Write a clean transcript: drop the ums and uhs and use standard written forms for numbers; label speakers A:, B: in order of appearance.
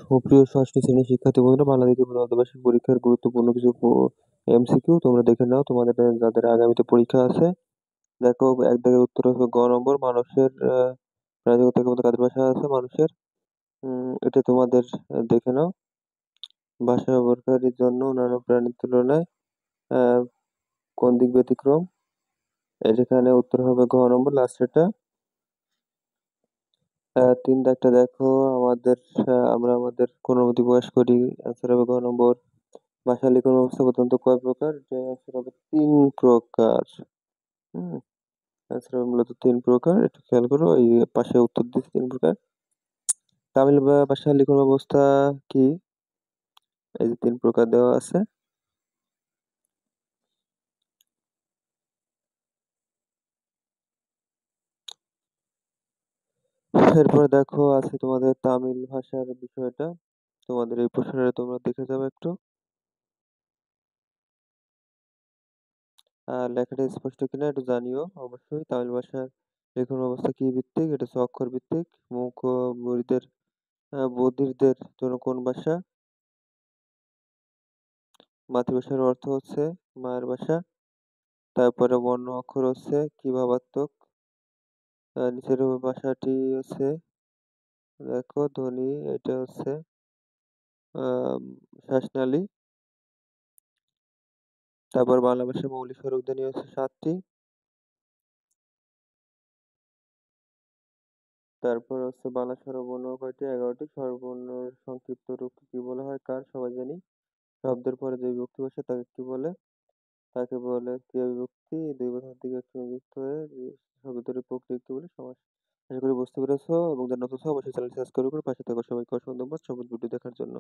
A: সুপ্রিয় ষষ্ঠ শ্রেণীর শিক্ষার্থী বন্ধুরা, বাংলা দ্বিতীয় প্রথম অর্ধবার্ষিক পরীক্ষার গুরুত্বপূর্ণ কিছু এমসিকিউ তোমরা দেখে নাও। তোমাদের যাদের আগামীতে পরীক্ষা আছে, দেখো এক দাগের উত্তর হবে গ নম্বর। মানুষের প্রাণীজগতের মধ্যে কাদের ভাষা আছে? মানুষের। এটা তোমাদের দেখে নাও। ভাষা ব্যবহারকারীর জন্য অন্যান্য প্রাণীর তুলনায় আহ কোন দিক ব্যতিক্রম? এখানে উত্তর হবে ঘ নম্বর, লাস্টেরটা। ৩ দাগটা দেখো, আমরা আমাদের কোনো অনুভূতি প্রকাশ করি। অ্যান্সার হবে ঘ নম্বর। ভাষা লিখন ব্যবস্থা প্রধানত কয় প্রকার? যে অ্যান্সার হবে ৩ প্রকার। হুম অ্যান্সার হবে মূলত ৩ প্রকার। একটু খেয়াল করো, এই পাশে উত্তর দিচ্ছে ৩ প্রকার। তামিল ভাষার লিখন ব্যবস্থা কি? এই যে ৩ প্রকার দেওয়া আছে। এরপরে দেখো আছে তোমাদের তামিল ভাষার বিষয়টা। তোমাদের এই প্রশ্নটা তোমরা দেখে যাবে একটু। লেখাটা স্পষ্ট কিনা একটু জানিও অবশ্যই। তামিল ভাষার লিখন ব্যবস্থা কি ভিত্তিক? এটা হচ্ছে অক্ষর ভিত্তিক। মুখ ও বধিরদের জন্য কোন ভাষা? মাতৃভাষার অর্থ হচ্ছে মায়ের ভাষা। তারপরে বর্ণ অক্ষর হচ্ছে কি ভাবাত্মক? নিচের ভাষাটি হচ্ছে, দেখো ধ্বনি, এটা হচ্ছে শ্বাসনালী। তারপর বাংলা ভাষার মৌলিক স্বরধ্বনি হচ্ছে 7টি। তারপর হচ্ছে বাংলা স্বরবর্ণ কয়টি? 11টি। স্বরবর্ণের সংক্ষিপ্ত রূপ কি বলা হয়? কার? সবাই জানি। শব্দের পরে যে বিভক্তি বসে তাকে কি বলে? তাকে বলে ক্রিয়া বিভক্তি। দুই বছর থেকে একটি যুক্ত হয়ে শব্দটি প্রক্রিয়া কি বলে? সমাস। আশা করি বুঝতে পেরেছো, এবং যারা নতুন অবশ্যই চ্যানেল সাবস্ক্রাইব করে পাশে থাকো। সবাইকে অসংখ্য ধন্যবাদ সম্পূর্ণ ভিডিও দেখার জন্য।